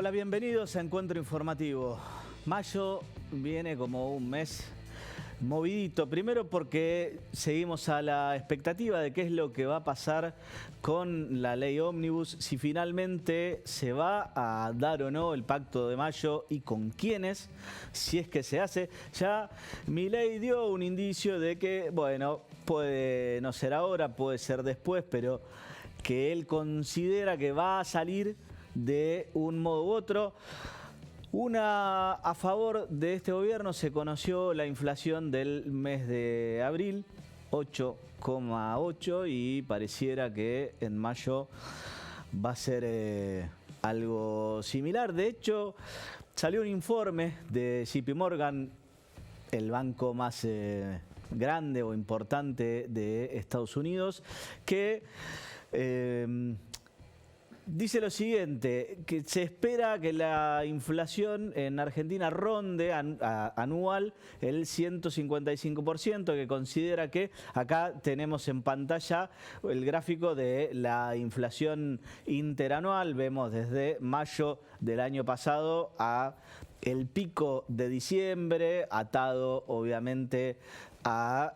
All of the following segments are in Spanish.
Hola, bienvenidos a Encuentro Informativo. Mayo viene como un mes movidito, primero porque seguimos a la expectativa de qué es lo que va a pasar con la ley ómnibus, si finalmente se va a dar o no el pacto de mayo y con quiénes, si es que se hace. Ya Milei dio un indicio de que, bueno, puede no ser ahora, puede ser después, pero que él considera que va a salir de un modo u otro. A favor de este gobierno se conoció la inflación del mes de abril, 8,8, y pareciera que en mayo va a ser algo similar. De hecho, salió un informe de JP Morgan, el banco más grande o importante de Estados Unidos, que dice lo siguiente, que se espera que la inflación en Argentina ronde anual el 155%, que considera que acá tenemos en pantalla el gráfico de la inflación interanual. Vemos desde mayo del año pasado a el pico de diciembre, atado obviamente a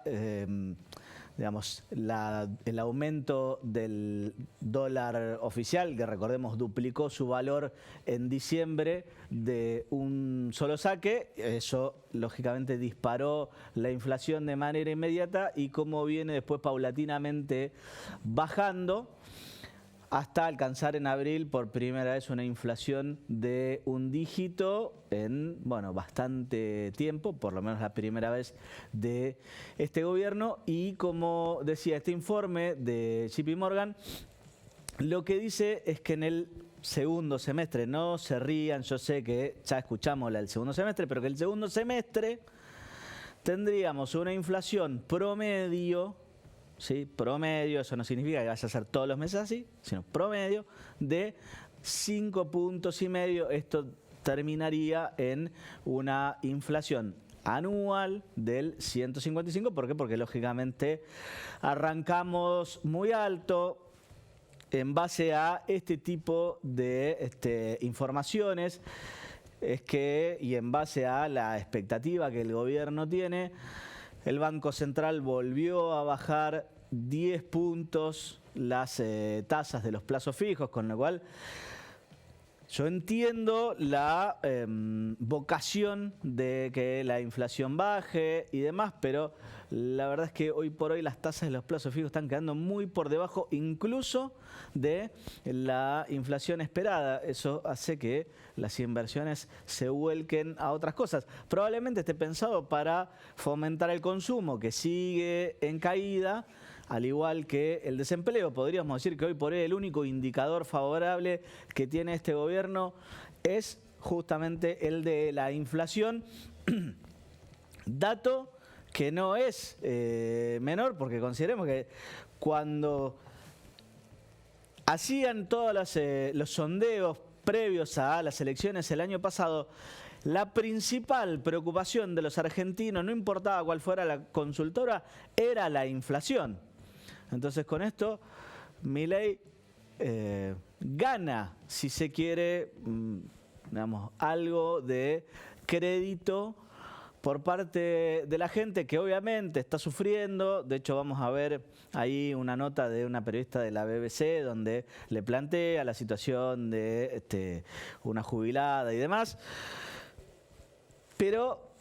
digamos, el aumento del dólar oficial, que recordemos duplicó su valor en diciembre de un solo saque. Eso lógicamente disparó la inflación de manera inmediata y cómo viene después paulatinamente bajando, hasta alcanzar en abril por primera vez una inflación de un dígito en, bueno, bastante tiempo, por lo menos la primera vez de este gobierno. Y como decía este informe de JP Morgan, lo que dice es que en el segundo semestre, no se rían, yo sé que ya escuchamos la del segundo semestre, pero que el segundo semestre tendríamos una inflación promedio, ¿sí? Promedio, eso no significa que vaya a ser todos los meses así, sino promedio de 5,5 puntos. Esto terminaría en una inflación anual del 155. ¿Por qué? Porque lógicamente arrancamos muy alto en base a este tipo de informaciones. Y en base a la expectativa que el gobierno tiene, el Banco Central volvió a bajar 10 puntos las tasas de los plazos fijos, con lo cual yo entiendo la vocación de que la inflación baje y demás, pero la verdad es que hoy por hoy las tasas de los plazos fijos están quedando muy por debajo incluso de la inflación esperada. Eso hace que las inversiones se vuelquen a otras cosas. Probablemente esté pensado para fomentar el consumo, que sigue en caída, al igual que el desempleo. Podríamos decir que hoy por hoy el único indicador favorable que tiene este gobierno es justamente el de la inflación. Dato que no es menor, porque consideremos que cuando hacían todos los sondeos previos a las elecciones el año pasado, la principal preocupación de los argentinos, no importaba cuál fuera la consultora, era la inflación. Entonces con esto Milei gana, si se quiere, digamos, algo de crédito por parte de la gente, que obviamente está sufriendo. De hecho, vamos a ver ahí una nota de una periodista de la BBC donde le plantea la situación de una jubilada y demás. Pero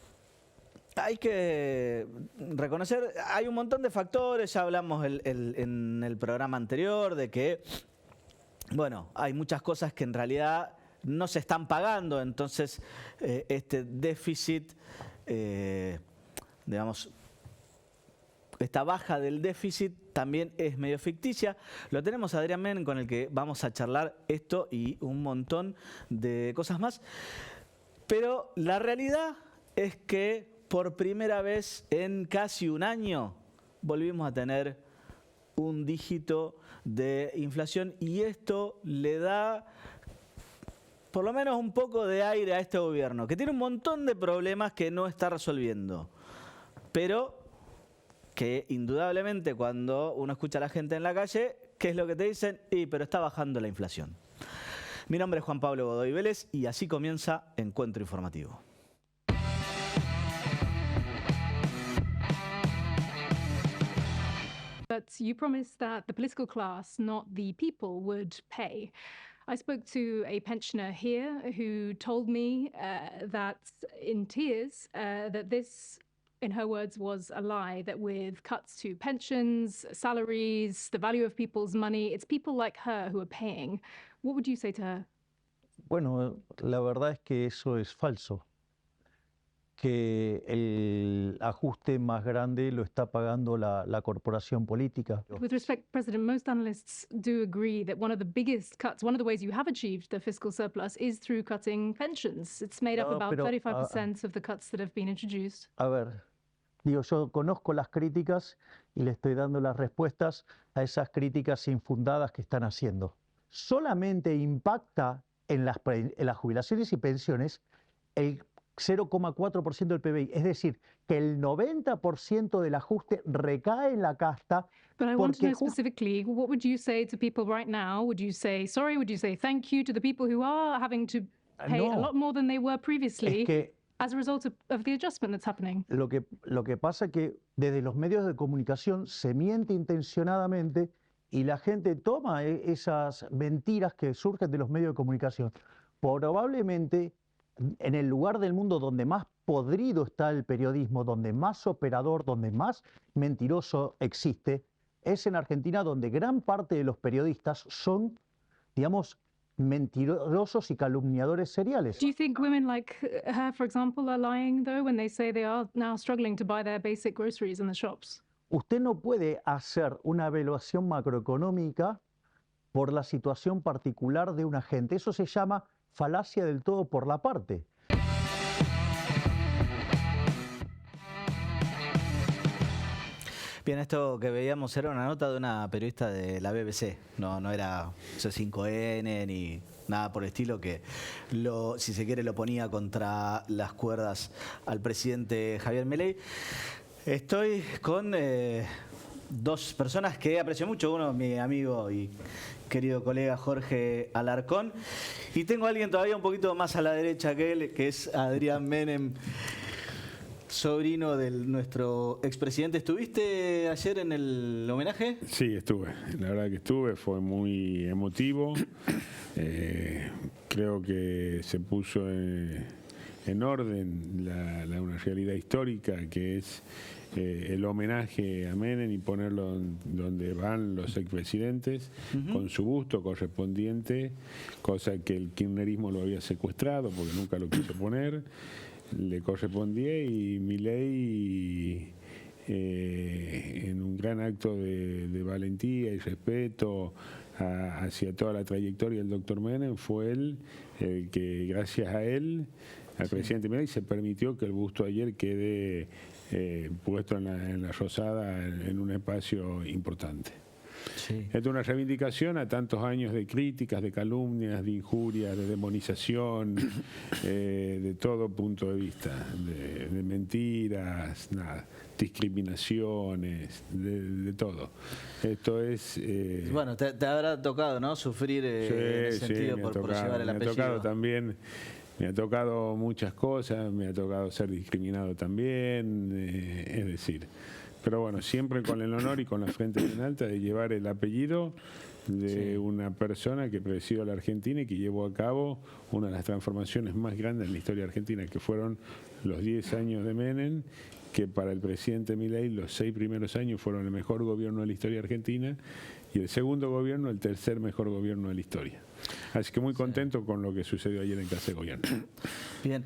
hay que reconocer, hay un montón de factores. Ya hablamos en el programa anterior de que, bueno, hay muchas cosas que en realidad no se están pagando. Entonces, este déficit, digamos, esta baja del déficit también es medio ficticia. Lo tenemos a Adrián Men, con el que vamos a charlar esto y un montón de cosas más. Pero la realidad es que por primera vez en casi un año volvimos a tener un dígito de inflación, y esto le da por lo menos un poco de aire a este gobierno, que tiene un montón de problemas que no está resolviendo, pero que indudablemente cuando uno escucha a la gente en la calle, ¿qué es lo que te dicen? Pero está bajando la inflación. Mi nombre es Juan Pablo Godoy Vélez y así comienza Encuentro Informativo. But you promised that the political class, not the people, would pay. I spoke to a pensioner here who told me that in tears that this, in her words, was a lie, that with cuts to pensions, salaries, the value of people's money, it's people like her who are paying. What would you say to her? Bueno, la verdad es que eso es falso, que el ajuste más grande lo está pagando la corporación política. With respect, President, most analysts do agree that one of the biggest cuts, one of the ways you have achieved the fiscal surplus is through cutting pensions. It's made up about 35% of the cuts that have been introduced. A ver, digo, yo conozco las críticas y le estoy dando las respuestas a esas críticas infundadas que están haciendo. Solamente impacta en las jubilaciones y pensiones el 0,4% del PBI, es decir, que el 90% del ajuste recae en la casta. But I want to know specifically, what would you say to people right now? Would you say sorry? Would you say thank you to the people who are having to pay a lot more than they were previously as a result of the adjustment that's happening? Lo que pasa es que desde los medios de comunicación se miente intencionadamente y la gente toma esas mentiras que surgen de los medios de comunicación. Probablemente en el lugar del mundo donde más podrido está el periodismo, donde más operador, donde más mentiroso existe, es en Argentina, donde gran parte de los periodistas son, digamos, mentirosos y calumniadores seriales. Do you think women like her, for example, are lying, though, when they say they are now struggling to buy their basic groceries in the shops? Usted no puede hacer una evaluación macroeconómica por la situación particular de una gente. Eso se llama falacia del todo por la parte. Bien, esto que veíamos era una nota de una periodista de la BBC, no era C5N ni nada por el estilo, que si se quiere lo ponía contra las cuerdas al presidente Javier Milei. Estoy con dos personas que aprecio mucho, uno mi amigo y querido colega Jorge Alarcón, y tengo a alguien todavía un poquito más a la derecha que él, que es Adrián Menem, sobrino de nuestro expresidente. ¿Estuviste ayer en el homenaje? Sí, estuve. La verdad que estuve, fue muy emotivo. Creo que se puso en orden una realidad histórica que es el homenaje a Menem y ponerlo donde van los expresidentes, con su busto correspondiente, cosa que el kirchnerismo lo había secuestrado porque nunca lo quiso poner. Le correspondía y Milei, en un gran acto de valentía y respeto hacia toda la trayectoria del doctor Menem, fue él el que, gracias a él, al presidente Milei, se permitió que el busto ayer quede puesto en la Rosada en un espacio importante. Sí. Es una reivindicación a tantos años de críticas, de calumnias, de injurias, de demonización, de todo punto de vista, de mentiras, discriminaciones, de todo. Esto es... Bueno, te habrá tocado, ¿no?, sufrir en ese sentido por llevar el apellido. Me ha tocado también. Me ha tocado muchas cosas, me ha tocado ser discriminado también, es decir, pero bueno, siempre con el honor y con la frente bien alta de llevar el apellido de una persona que presidió a la Argentina y que llevó a cabo una de las transformaciones más grandes en la historia argentina, que fueron los 10 años de Menem, que para el presidente Milei los 6 primeros años fueron el mejor gobierno de la historia argentina y el segundo gobierno el tercer mejor gobierno de la historia. Así que muy contento con lo que sucedió ayer en Casa de Gobierno. Bien,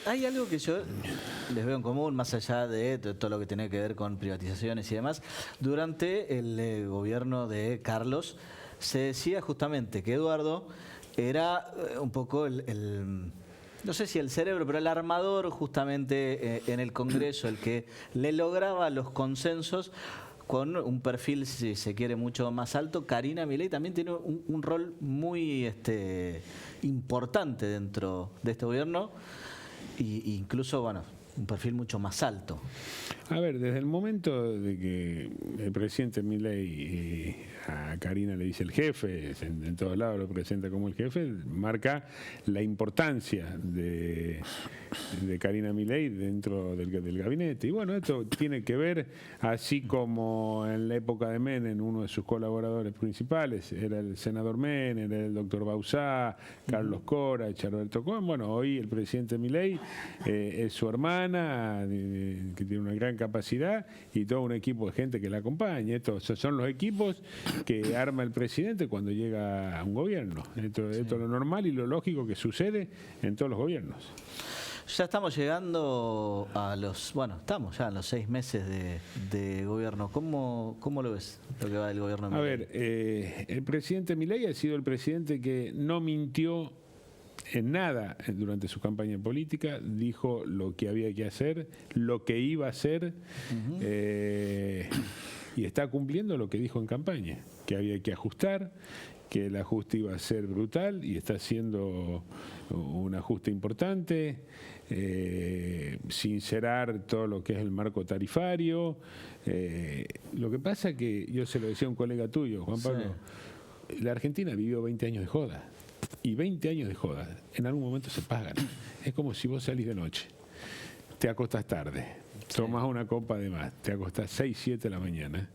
hay algo que yo les veo en común, más allá de todo lo que tiene que ver con privatizaciones y demás. Durante el gobierno de Carlos se decía justamente que Eduardo era un poco no sé si el cerebro, pero el armador justamente en el Congreso, el que le lograba los consensos con un perfil, si se quiere, mucho más alto. Karina Milei también tiene un rol muy importante dentro de este gobierno e incluso, bueno, un perfil mucho más alto. A ver, desde el momento de que el presidente Milei a Karina le dice el jefe, en todos lados lo presenta como el jefe, marca la importancia de Karina Milei dentro del gabinete. Y bueno, esto tiene que ver, así como en la época de Menem, uno de sus colaboradores principales era el senador Menem, era el doctor Bauzá, Carlos Cora, Alberto Cohen. Bueno, hoy el presidente Milei es su hermana, que tiene una gran capacidad, y todo un equipo de gente que la acompaña. Estos son los equipos que arma el presidente cuando llega a un gobierno. Esto es lo normal y lo lógico que sucede en todos los gobiernos. Ya estamos llegando a estamos ya en los 6 meses de gobierno. ¿Cómo lo ves, lo que va del gobierno de Milei? A ver, el presidente Milei ha sido el presidente que no mintió en nada durante su campaña política, dijo lo que había que hacer, lo que iba a hacer, y está cumpliendo lo que dijo en campaña, que había que ajustar, que el ajuste iba a ser brutal, y está haciendo un ajuste importante, sincerar todo lo que es el marco tarifario. Lo que pasa que, yo se lo decía a un colega tuyo, Juan Pablo, la Argentina vivió 20 años de joda. Y 20 años de joda, en algún momento se pagan. Es como si vos salís de noche, te acostás tarde, tomás una copa de más, te acostás 6, 7 de la mañana.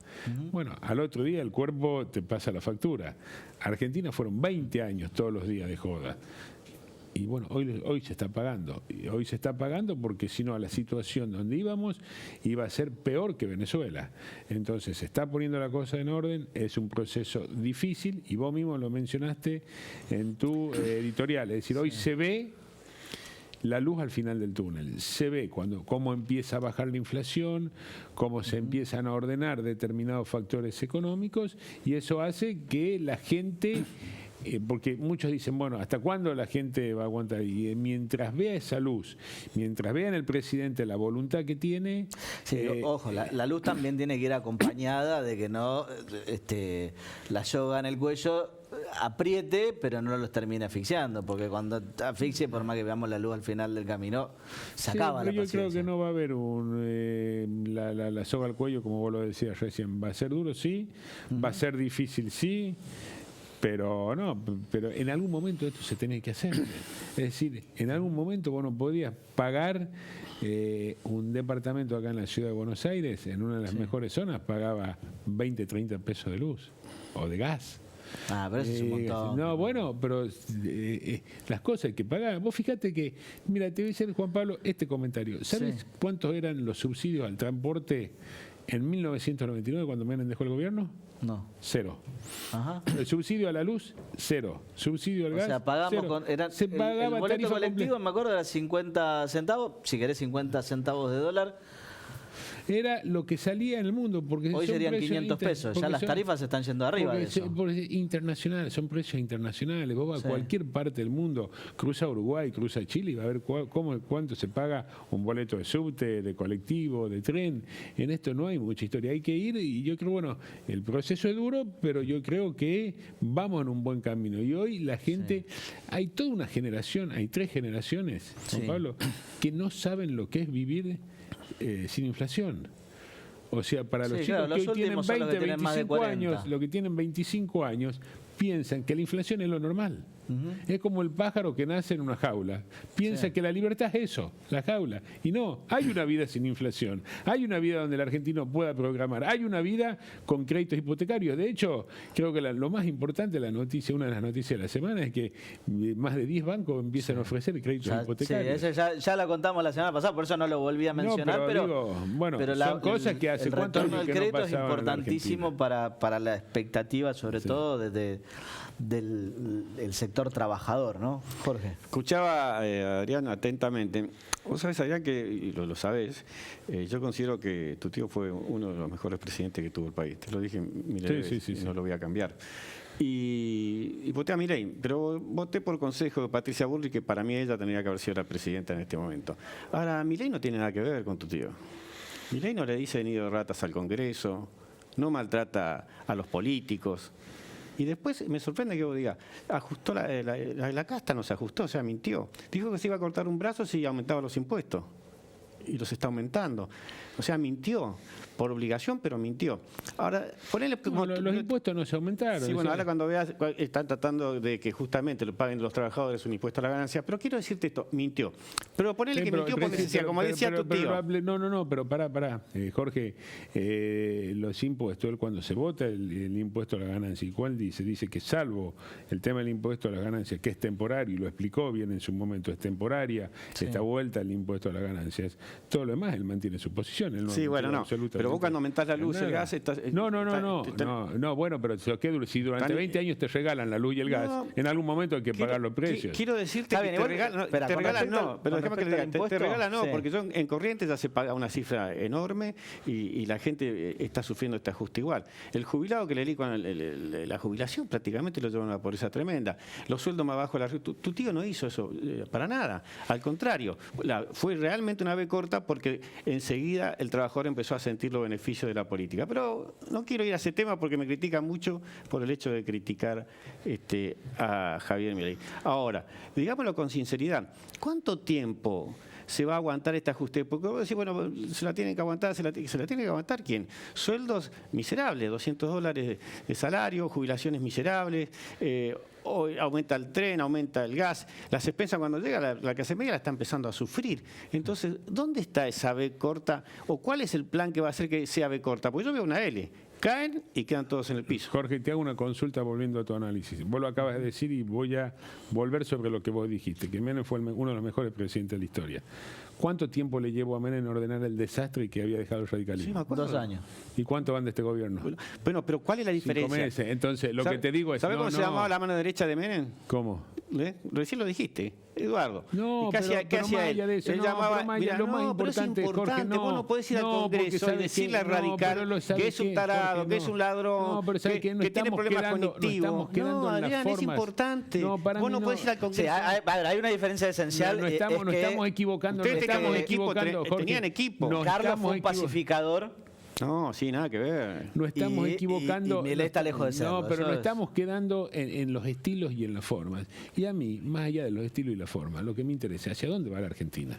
Bueno, al otro día el cuerpo te pasa la factura. Argentina fueron 20 años todos los días de joda. Y bueno, hoy se está pagando. Y hoy se está pagando porque si no, la situación donde íbamos iba a ser peor que Venezuela. Entonces se está poniendo la cosa en orden, es un proceso difícil, y vos mismo lo mencionaste en tu editorial. Es decir, hoy se ve la luz al final del túnel. Se ve cómo empieza a bajar la inflación, cómo se empiezan a ordenar determinados factores económicos, y eso hace que la gente... porque muchos dicen, bueno, ¿hasta cuándo la gente va a aguantar? Y mientras vea esa luz, mientras vea en el presidente la voluntad que tiene... Sí, ojo, la luz también tiene que ir acompañada de que no la soga en el cuello apriete, pero no los termine asfixiando, porque cuando asfixie, por más que veamos la luz al final del camino, se acaba la paciencia. Yo creo que no va a haber la soga al cuello, como vos lo decías recién. Va a ser duro, sí, va a ser difícil, sí, pero en algún momento esto se tiene que hacer. Es decir, en algún momento vos no podías pagar un departamento acá en la ciudad de Buenos Aires, en una de las mejores zonas, pagaba 20, 30 pesos de luz o de gas. Pero eso es un montón. No, bueno, pero las cosas hay que pagar. Vos fíjate que, mira, te voy a decir, Juan Pablo, este comentario. ¿Sabes cuántos eran los subsidios al transporte en 1999 cuando Menem dejó el gobierno? No. 0. Ajá. El subsidio a la luz, 0. Subsidio al gas, O sea, pagamos 0. Se pagaba el boleto tarifa colectivo, me acuerdo, era 50 centavos, si querés 50 centavos de dólar. Era lo que salía en el mundo, porque hoy serían 500 pesos, ya las tarifas se están yendo arriba de eso. Porque internacionales, son precios internacionales. Vos vas a cualquier parte del mundo, cruza Uruguay, cruza Chile, y va a ver cuánto se paga un boleto de subte, de colectivo, de tren. En esto no hay mucha historia, hay que ir, y yo creo, bueno, el proceso es duro, pero yo creo que vamos en un buen camino. Y hoy la gente, hay toda una generación, hay 3 generaciones, Juan Pablo, que no saben lo que es vivir sin inflación. O sea, para los chicos que hoy tienen 20, 25 años, los que tienen 25 años, piensan que la inflación es lo normal. Es como el pájaro que nace en una jaula. Piensa que la libertad es eso, la jaula. Y no, hay una vida sin inflación. Hay una vida donde el argentino pueda programar. Hay una vida con créditos hipotecarios. De hecho, creo que lo más importante, una de las noticias de la semana, es que más de 10 bancos empiezan a ofrecer créditos hipotecarios. Sí, ya la contamos la semana pasada, por eso no lo volví a mencionar. Pero son cosas que hace cuántos años que no pasaban. El retorno del crédito es importantísimo para la expectativa, sobre todo del sector trabajador, ¿no, Jorge? Escuchaba a Adrián atentamente. Vos sabés, Adrián, que, y lo sabés, yo considero que tu tío fue uno de los mejores presidentes que tuvo el país. Te lo dije miles de veces, no lo voy a cambiar. Y voté a Milei, pero voté por consejo de Patricia Bullrich, que para mí ella tendría que haber sido la presidenta en este momento. Ahora, Milei no tiene nada que ver con tu tío. Milei no le dice nido de ratas al Congreso, no maltrata a los políticos. Y después me sorprende que vos digas, ajustó la casta, no se ajustó, o sea, mintió. Dijo que se iba a cortar un brazo si aumentaba los impuestos. y los está aumentando. O sea, mintió, por obligación, pero mintió. Ahora, ponele... No, los impuestos no se aumentaron. Sí, bueno, ahora cuando veas, están tratando de que justamente lo paguen los trabajadores un impuesto a la ganancia, pero quiero decirte esto, mintió. Pero ponele que mintió porque decía, como decía tu tío. No, pero pará. Jorge, los impuestos, él cuando se vota el impuesto a la ganancia, ¿y cuál dice? Dice que salvo el tema del impuesto a la ganancia, que es temporario, y lo explicó bien en su momento, es temporaria, esta vuelta al impuesto a las ganancias, todo lo demás él mantiene su posición. Él no, sí, bueno, no. Pero vos cuando aumentás la luz, el gas... No, bueno, pero si durante 20 años te regalan la luz y el gas, en algún momento hay que pagar los precios. Quiero decirte que te regalan no, porque yo en Corrientes ya se paga una cifra enorme y la gente está sufriendo este ajuste igual. El jubilado que le licuan la jubilación prácticamente lo lleva a una pobreza tremenda. Los sueldos más bajos, tu tío no hizo eso para nada. Al contrario, fue realmente una vez corta porque enseguida el trabajador empezó a sentir los beneficios de la política. Pero no quiero ir a ese tema porque me critican mucho por el hecho de criticar a Javier Milei. Ahora, digámoslo con sinceridad, ¿cuánto tiempo se va a aguantar este ajuste? Porque vos decís, bueno, se la tienen que aguantar, ¿se la tiene que aguantar quién? Sueldos miserables, $200 de salario, jubilaciones miserables, hoy aumenta el tren, aumenta el gas, las expensas cuando llega la clase media la está empezando a sufrir. Entonces, ¿dónde está esa B corta? ¿O cuál es el plan que va a hacer que sea B corta? Porque yo veo una L. Caen y quedan todos en el piso. Jorge, te hago una consulta volviendo a tu análisis. Vos lo acabas de decir y voy a volver sobre lo que vos dijiste, que Menem fue uno de los mejores presidentes de la historia. ¿Cuánto tiempo le llevó a Menem en ordenar el desastre que había dejado el radicalismo? Sí, me acuerdo. 2 años. ¿Y cuánto van de este gobierno? Bueno, pero ¿cuál es la diferencia? 5 meses. Entonces, lo que te digo es... ¿Sabes cómo se llamaba la mano derecha de Menem? ¿Cómo? Recién lo dijiste, Eduardo. No, ¿Qué hacía él? Él llamaba, lo más importante, Jorge, vos no podés ir al Congreso y decirle al radical que es un tarado, Jorge, que es un ladrón, que tiene problemas cognitivos. No, Adrián, es importante. Vos no podés ir al Congreso. Sí, hay una diferencia esencial. No estamos equivocando. Ustedes tenían equipo. Carlos fue un pacificador. No, sí, nada que ver. No estamos equivocando. Y Milei está lejos de serlo. No, pero nos estamos quedando en los estilos y en las formas. Y a mí, más allá de los estilos y las formas, lo que me interesa, ¿hacia dónde va la Argentina?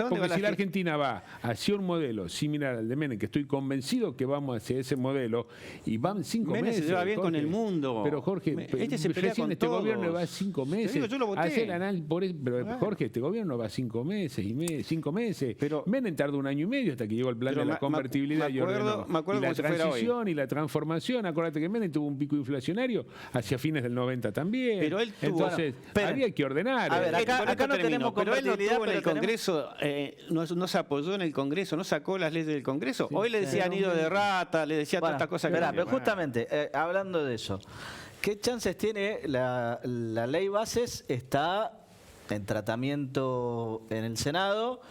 Porque si la Argentina va hacia un modelo similar al de Menem, que estoy convencido que vamos hacia ese modelo, y van 5 meses. Menem se lleva bien, Jorge, con el mundo. Pero Jorge, recién este gobierno va 5 meses. Yo lo voté. Pero Jorge, este gobierno va 5 meses y 5 meses. Menem tardó 1 año y medio hasta que llegó el plan de la convertibilidad me acuerdo y la como si fuera hoy. transición y la transformación. Acuérdate que Menem tuvo un pico inflacionario hacia fines del 90 también. Pero él tuvo, entonces, había que ordenar. A ver, acá no tenemos pero él no tuvo en el Congreso, no se apoyó en el Congreso, no sacó las leyes del Congreso. Sí, hoy le decía nido de rata, le decía todas estas cosas. Pero justamente, hablando de eso, ¿qué chances tiene la ley bases? Está en tratamiento en el Senado.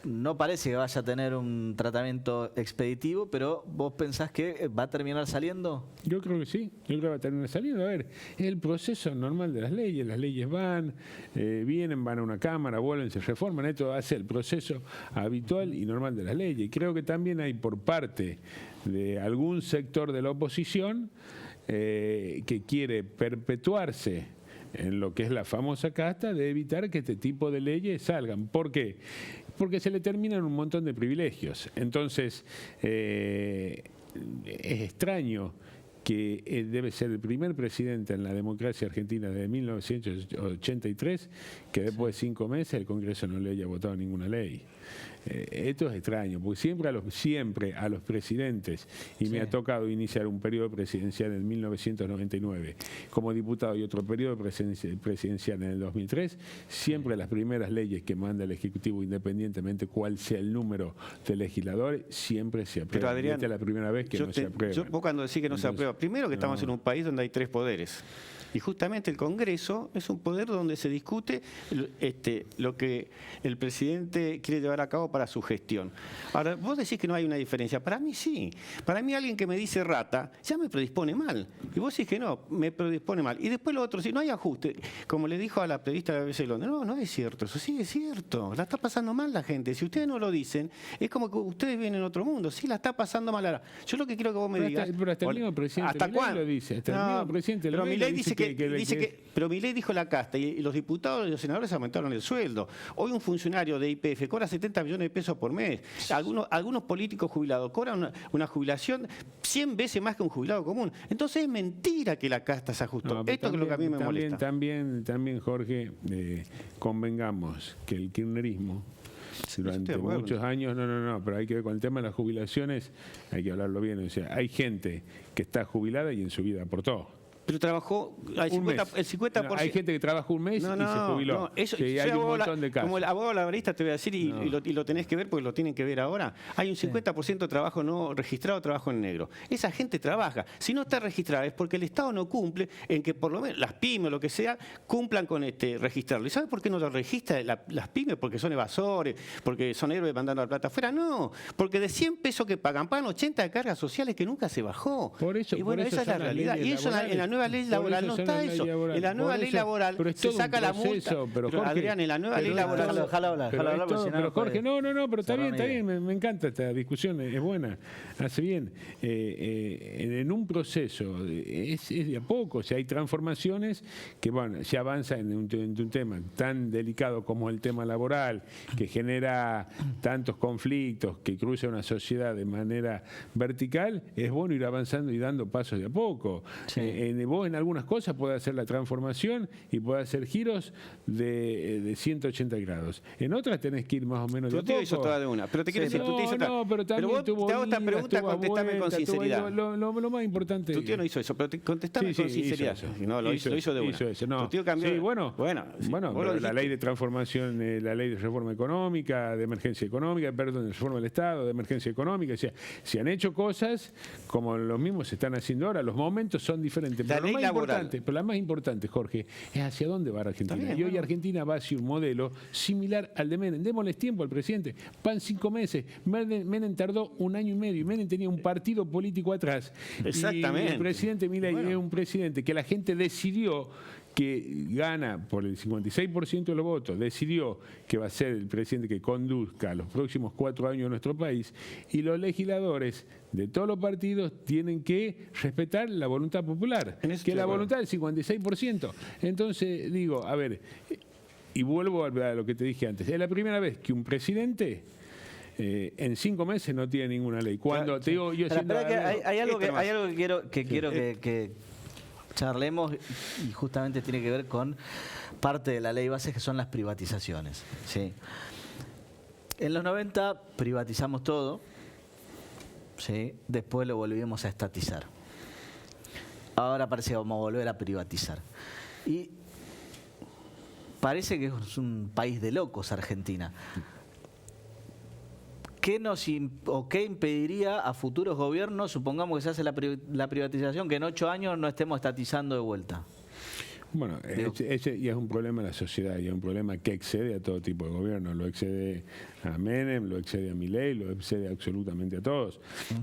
No parece que vaya a tener un tratamiento expeditivo, pero ¿vos pensás que va a terminar saliendo? Yo creo que sí, yo creo que va a terminar saliendo. A ver, es el proceso normal de las leyes van, vienen, van a una cámara, vuelven, se reforman, esto hace el proceso habitual y normal de las leyes. Y creo que también hay por parte de algún sector de la oposición que quiere perpetuarse en lo que es la famosa casta de evitar que este tipo de leyes salgan. ¿Por qué? Porque se le terminan un montón de privilegios. Entonces, es extraño que debe ser el primer presidente en la democracia argentina desde 1983 que después de 5 meses el Congreso no le haya votado ninguna ley. Esto es extraño, porque siempre a los presidentes, y me ha tocado iniciar un periodo presidencial en 1999 como diputado y otro periodo presidencial en el 2003, siempre las primeras leyes que manda el Ejecutivo, independientemente cuál sea el número de legisladores, siempre se aprueba. Pero Adrián, esta es la primera vez que no se aprueba. Vos cuando decís que no se aprueba, primero que estamos en un país donde hay 3 poderes. Y justamente el Congreso es un poder donde se discute lo que el presidente quiere llevar a cabo para su gestión. Ahora, vos decís que no hay una diferencia. Para mí sí. Para mí alguien que me dice rata ya me predispone mal. Y vos decís que no, me predispone mal. Y después lo otro, si no hay ajuste, como le dijo a la periodista de la BBC de Londres, no es cierto, eso sí es cierto. La está pasando mal la gente. Si ustedes no lo dicen, es como que ustedes viven en otro mundo. Sí, la está pasando mal ahora. Yo lo que quiero que vos me digas... Pero hasta el mismo presidente ¿hasta Milei lo dice. Hasta el mismo presidente pero Milei dice pero Milei dijo la casta y los diputados y los senadores aumentaron el sueldo. Hoy un funcionario de YPF cobra 70 millones de pesos por mes. Algunos políticos jubilados cobran una jubilación 100 veces más que un jubilado común. Entonces es mentira que la casta se ajustó. No, esto también, es lo que a mí me molesta. También, Jorge, convengamos que el kirchnerismo durante muchos años, pero hay que ver con el tema de las jubilaciones, hay que hablarlo bien. O sea, hay gente que está jubilada y en su vida aportó. Pero trabajó el 50%. No, hay gente que trabaja un mes y se jubiló. No, eso, sí, hay un montón de casos. Como el abogado laborista te voy a decir, y lo tenés que ver porque lo tienen que ver ahora, hay un 50% de trabajo no registrado, trabajo en negro. Esa gente trabaja. Si no está registrada es porque el Estado no cumple en que por lo menos las pymes o lo que sea cumplan con registrarlo. ¿Y sabes por qué no lo registra las pymes? Porque son evasores, porque son héroes mandando la plata afuera. No, porque de 100 pesos que pagan 80 de cargas sociales que nunca se bajó. Por eso, y bueno, esa es la realidad. Y eso en la nueva ley laboral no está eso. En la nueva ley laboral se saca la multa. Pero Jorge, Adrián, en la nueva ley laboral... Déjalo hablar. Pero Jorge, pero está bien, me encanta esta discusión, es buena, hace bien. En un proceso, es de a poco, o sea, hay transformaciones que, bueno, se avanza en un tema tan delicado como el tema laboral, que genera tantos conflictos, que cruza una sociedad de manera vertical, es bueno ir avanzando y dando pasos de a poco. Sí. Vos en algunas cosas podés hacer la transformación y podés hacer giros de 180 grados. En otras tenés que ir más o menos de a poco. Tú te hizo toda de una. Pero te quiero decir, tú te hizo toda. pero también te hago esta pregunta, contestame con sinceridad. Lo más importante... Tu tío no hizo eso, pero contestame con sinceridad. No, lo hizo de una. Hizo eso, no. Tu tío cambió... Sí, bueno, la ley de transformación, la ley de reforma económica, de emergencia económica, perdón, de reforma del Estado, de emergencia económica, o sea, se han hecho cosas como los mismos se están haciendo ahora, los momentos son diferentes. Pero la más importante, Jorge, es hacia dónde va Argentina. Y hoy Argentina va hacia un modelo similar al de Menem. Démosles tiempo al presidente. Van 5 meses. Menem tardó 1 año y medio. Y Menem tenía un partido político atrás. Exactamente. Y el presidente Milei es un presidente que la gente decidió que gana por el 56% de los votos, decidió que va a ser el presidente que conduzca los próximos 4 años de nuestro país, y los legisladores de todos los partidos tienen que respetar la voluntad popular, que es la voluntad del 56%. Entonces, digo, a ver, y vuelvo a lo que te dije antes, es la primera vez que un presidente... en 5 meses no tiene ninguna ley. Cuando te digo, hay algo que quiero que charlemos, y justamente tiene que ver con parte de la ley base, que son las privatizaciones. ¿Sí? En los 90 privatizamos todo, ¿sí? Después lo volvimos a estatizar. Ahora parece que vamos a volver a privatizar. Y parece que es un país de locos Argentina. ¿Qué impediría a futuros gobiernos, supongamos que se hace la privatización, que en 8 años no estemos estatizando de vuelta? Bueno, ese ya es un problema de la sociedad, y es un problema que excede a todo tipo de gobierno. Lo excede a Menem, lo excede a Milei, lo excede absolutamente a todos.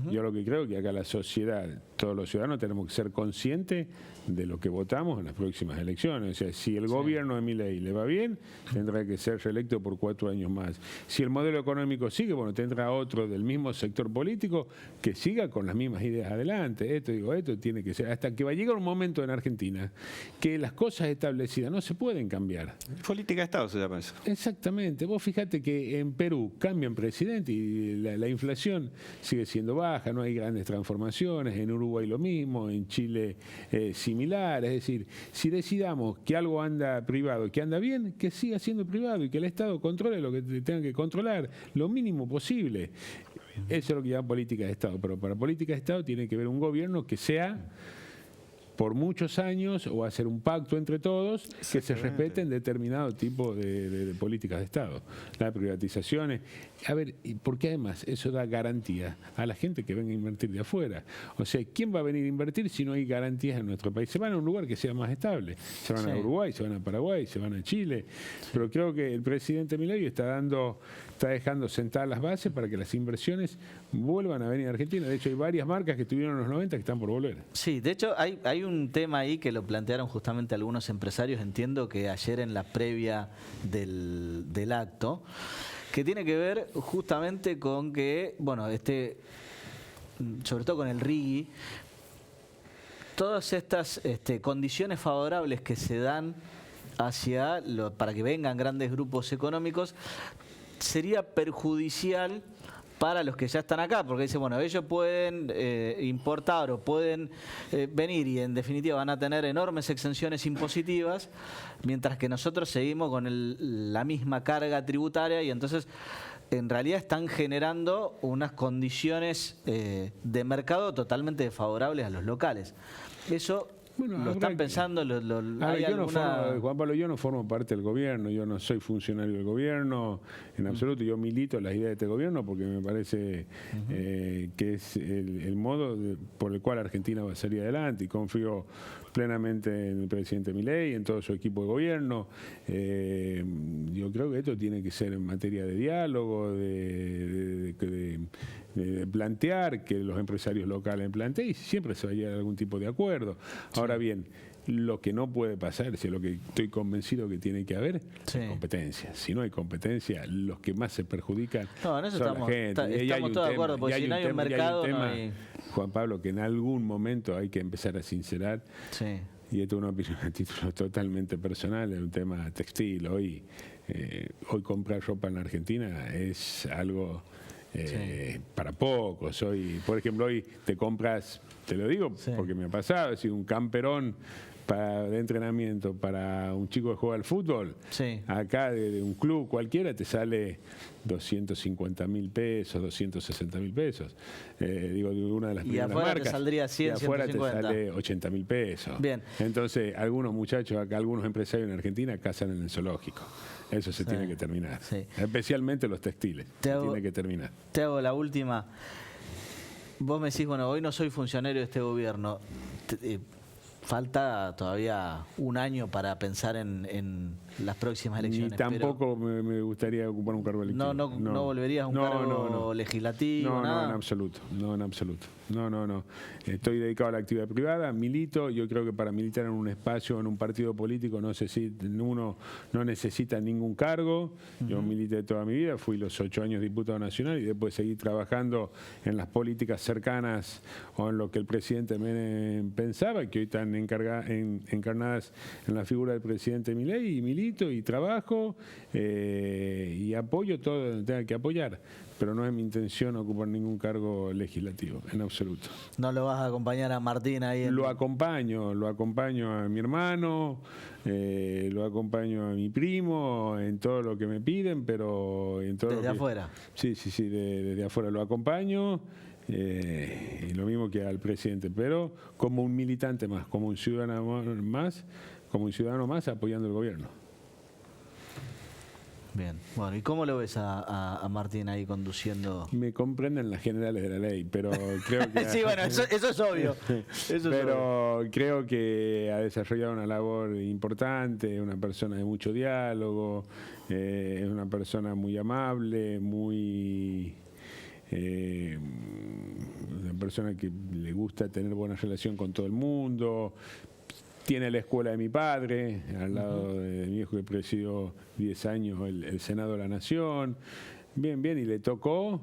Yo lo que creo es que acá la sociedad, todos los ciudadanos tenemos que ser conscientes de lo que votamos en las próximas elecciones. O sea, si el gobierno de Milei le va bien, tendrá que ser reelecto por 4 años más. Si el modelo económico sigue, bueno, tendrá otro del mismo sector político que siga con las mismas ideas adelante. Esto tiene que ser, hasta que va a llegar un momento en Argentina que las cosas establecidas no se pueden cambiar. Política de Estado se llama eso. Exactamente. Vos fíjate que en Perú cambian presidente y la inflación sigue siendo baja, no hay grandes transformaciones. En Uruguay lo mismo, en Chile similar. Es decir, si decidamos que algo anda privado, que anda bien, que siga siendo privado y que el Estado controle lo que tenga que controlar, lo mínimo posible. Eso es lo que llama política de Estado. Pero para política de Estado tiene que haber un gobierno que sea por muchos años, o hacer un pacto entre todos, que se respeten determinado tipo de políticas de Estado. Las privatizaciones, a ver, porque además eso da garantía a la gente que venga a invertir de afuera. O sea, ¿quién va a venir a invertir si no hay garantías en nuestro país? Se van a un lugar que sea más estable. Se van a Uruguay, se van a Paraguay, se van a Chile. Pero creo que el presidente Milei está dejando sentadas las bases para que las inversiones vuelvan a venir a Argentina. De hecho, hay varias marcas que estuvieron en los 90 que están por volver. Sí, de hecho, hay un tema ahí que lo plantearon justamente algunos empresarios, entiendo que ayer en la previa del acto, que tiene que ver justamente con que, bueno, sobre todo con el RIGI, todas estas condiciones favorables que se dan para que vengan grandes grupos económicos, sería perjudicial para los que ya están acá, porque dice, bueno, ellos pueden importar o pueden venir y en definitiva van a tener enormes exenciones impositivas, mientras que nosotros seguimos con la misma carga tributaria y entonces en realidad están generando unas condiciones de mercado totalmente desfavorables a los locales. Eso... Bueno, lo están pensando, Juan Pablo, yo no formo parte del gobierno, yo no soy funcionario del gobierno en absoluto, yo milito las ideas de este gobierno porque me parece que es el modo por el cual Argentina va a salir adelante y confío plenamente en el presidente Milei, en todo su equipo de gobierno. Yo creo que esto tiene que ser en materia de diálogo, de plantear, que los empresarios locales planteen y siempre se va a llegar a algún tipo de acuerdo. Ahora bien, lo que no puede pasar, si lo que estoy convencido que tiene que haber, es competencia. Si no hay competencia, los que más se perjudican son la gente. Estamos todos de acuerdo, porque si no hay un mercado, no hay... Juan Pablo, que en algún momento hay que empezar a sincerar. Sí. Y esto es una opinión a título totalmente personal, es un tema textil. Hoy comprar ropa en la Argentina es algo para pocos. Hoy, por ejemplo, hoy te compras, te lo digo porque me ha pasado, es decir, un camperón de entrenamiento para un chico que juega al fútbol, acá de un club cualquiera te sale 250.000 pesos, 260.000 pesos. Digo, de una de las primeras marcas. Y afuera te saldría 100, y afuera 150. Te sale 80.000 pesos. Bien. Entonces, algunos muchachos acá, algunos empresarios en Argentina cazan en el zoológico. Eso se tiene que terminar. Especialmente los textiles. Tiene que terminar. Te hago la última. Vos me decís, bueno, hoy no soy funcionario de este gobierno. Falta todavía un año para pensar en las próximas elecciones. Ni tampoco me gustaría ocupar un cargo electivo. ¿No volverías a un cargo legislativo? No, en absoluto. No. Estoy dedicado a la actividad privada, milito. Yo creo que para militar en un espacio, en un partido político, uno no necesita ningún cargo. Yo milité toda mi vida, fui los 8 años diputado nacional y después seguí trabajando en las políticas cercanas o en lo que el presidente Menem pensaba, que hoy están encarnadas en la figura del presidente Milei, y milito y trabajo y apoyo todo lo que tenga que apoyar, pero no es mi intención ocupar ningún cargo legislativo, en absoluto. ¿No lo vas a acompañar a Martín ahí? Lo acompaño a mi hermano, lo acompaño a mi primo en todo lo que me piden, pero en todo ¿Desde afuera? Sí, desde afuera lo acompaño. Y lo mismo que al presidente, pero como un militante más, como un ciudadano más apoyando el gobierno. Bien, bueno, ¿y cómo lo ves a Martín ahí conduciendo? Me comprenden las generales de la ley, pero creo que... Sí, bueno, eso es obvio. Creo que ha desarrollado una labor importante, es una persona de mucho diálogo, es una persona muy amable, una persona que le gusta tener buena relación con todo el mundo. Tiene la escuela de mi padre, al lado de mi hijo que presidió 10 años el Senado de la Nación. Bien, y le tocó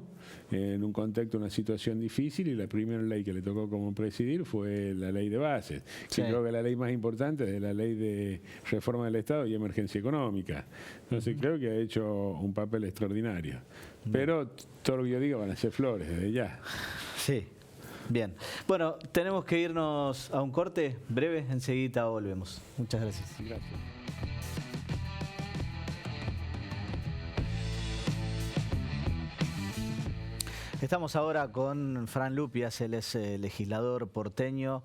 en un contexto, una situación difícil, y la primera ley que le tocó como presidir fue la ley de bases, que creo que la ley más importante es la ley de reforma del Estado y emergencia económica. Entonces creo que ha hecho un papel extraordinario. Pero todo lo que yo diga van a ser flores desde ya. Sí. Bien. Bueno, tenemos que irnos a un corte breve, enseguida volvemos. Muchas gracias. Gracias. Estamos ahora con Fran Lupias, él es legislador porteño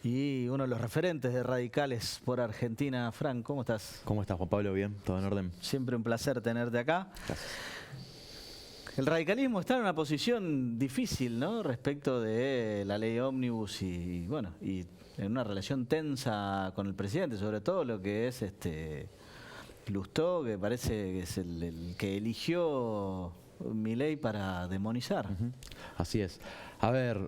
y uno de los referentes de Radicales por Argentina. Fran, ¿cómo estás? ¿Cómo estás, Juan Pablo? Bien, todo en orden. Siempre un placer tenerte acá. Gracias. El radicalismo está en una posición difícil, ¿no? Respecto de la ley ómnibus y en una relación tensa con el presidente, sobre todo lo que es Lustó, que parece que es el que eligió Milei para demonizar. Así es. A ver,